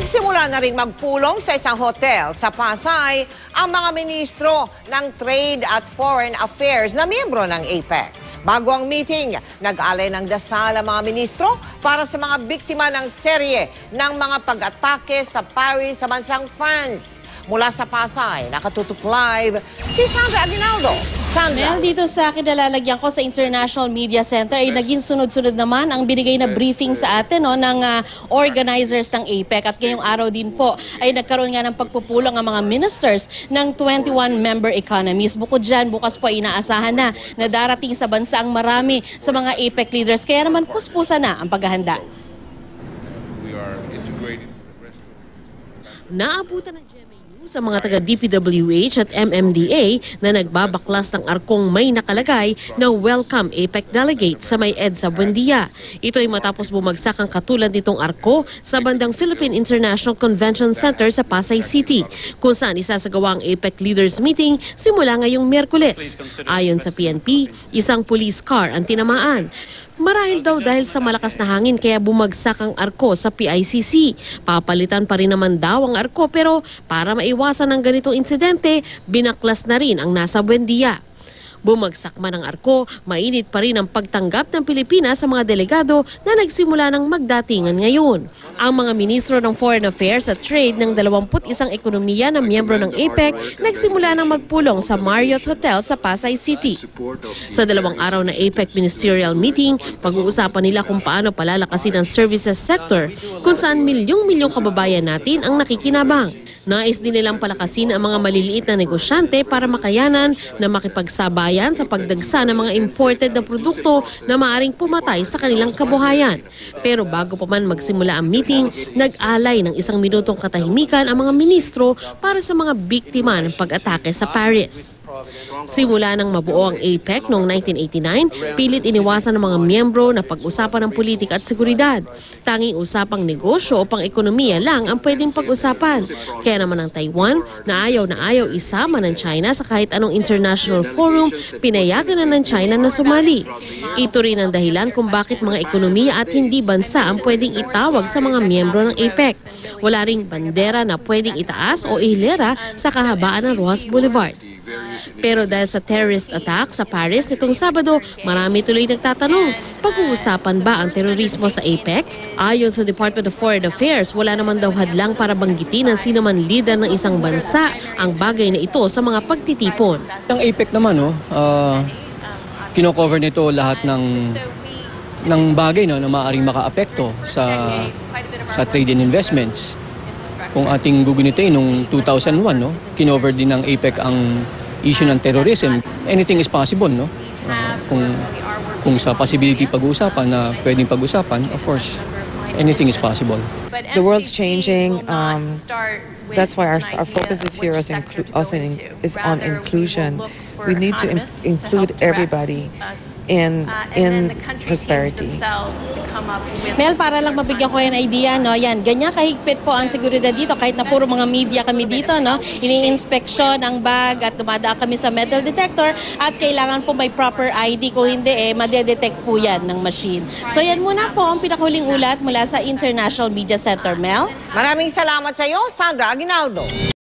Nagsimula na rin magpulong sa isang hotel sa Pasay ang mga ministro ng Trade at Foreign Affairs na miyembro ng APEC. Bago ang meeting, nag-alay ng dasal ang mga ministro para sa mga biktima ng serye ng mga pag-atake sa Paris sa bansang France. Mula sa Pasay, nakatutok live si Sandra Aguinaldo. Sandra. Mel, dito sa kinalalagyan ko sa International Media Center ay naging sunod-sunod naman ang binigay na briefing sa atin ng organizers ng APEC. At ngayong araw din po ay nagkaroon nga ng pagpupulong ang mga ministers ng 21 member economies. Bukod dyan, bukas po inaasahan na darating sa bansa ang marami sa mga APEC leaders. Kaya naman puspusa na ang paghahanda. Naabutan ng GMA sa mga taga-DPWH at MMDA na nagbabaklas ng arkong may nakalagay na Welcome APEC Delegate sa may EDSA Buendia. Ito ay matapos bumagsak ang katulad nitong arko sa bandang Philippine International Convention Center sa Pasay City, kung saan isasagawa ang APEC Leaders Meeting simula ngayong Miyerkules. Ayon sa PNP, isang police car ang tinamaan. Marahil daw dahil sa malakas na hangin kaya bumagsak ang arko sa PICC. Papalitan pa rin naman daw ang arko pero para maiwasan ang ganitong insidente, binaklas na rin ang nasa Buendia. Bumagsak man ang arko, mainit pa rin ang pagtanggap ng Pilipinas sa mga delegado na nagsimula ng magdatingan ngayon. Ang mga ministro ng Foreign Affairs at Trade ng 21 ekonomiya na miyembro ng APEC nagsimula ng magpulong sa Marriott Hotel sa Pasay City. Sa 2 araw na APEC ministerial meeting, pag-uusapan nila kung paano palalakasin ang services sector kung saan milyong-milyong kababayan natin ang nakikinabang. Nais din nilang palakasin ang mga maliliit na negosyante para makayanan na makipagsabayan sa pagdagsa ng mga imported na produkto na maaring pumatay sa kanilang kabuhayan. Pero bago pa man magsimula ang meeting, nag-alay ng 1 minutong katahimikan ang mga ministro para sa mga biktima ng pag-atake sa Paris. Simula nang mabuo ang APEC noong 1989, pilit iniwasan ng mga miyembro na pag-usapan ng politika at seguridad. Tanging usapang negosyo o pang-ekonomiya lang ang pwedeng pag-usapan. Kaya naman ang Taiwan, na ayaw isama ng China sa kahit anong international forum, pinayagan na ng China na sumali. Ito rin ang dahilan kung bakit mga ekonomiya at hindi bansa ang pwedeng itawag sa mga miyembro ng APEC. Wala ring bandera na pwedeng itaas o ihilera sa kahabaan ng Rojas Boulevard. Pero dahil sa terrorist attack sa Paris nitong Sabado, marami tuloy nagtatanong, pag-uusapan ba ang terorismo sa APEC? Ayon sa Department of Foreign Affairs, wala naman daw hadlang para banggitin ng sinuman leader ng isang bansa ang bagay na ito sa mga pagtitipon. Ang APEC naman, kino-cover nito lahat ng bagay na maaaring makaapekto sa trade and investments. Kung ating gugunitin noong 2001, kinover din ng APEC ang issue ng terrorism. Anything is possible, no? Kung sa possibility pag-uusapan na pwedeng pag-usapan, of course, anything is possible. The world's changing. That's why our focus this year is on inclusion. We need to include everybody in prosperity. Mel, para lang mabigyan ko yan idea, no? Yan, ganyan kahigpit po ang seguridad dito. Kahit na puro mga media kami dito, no? Ini-inspeksyon ang bag at dumadaan kami sa metal detector at kailangan po may proper ID. Kung hindi, madedetect po yan ng machine. So yan muna po ang pinakuling ulat mula sa International Media Center, Mel. Maraming salamat sa iyo, Sandra Aguinaldo.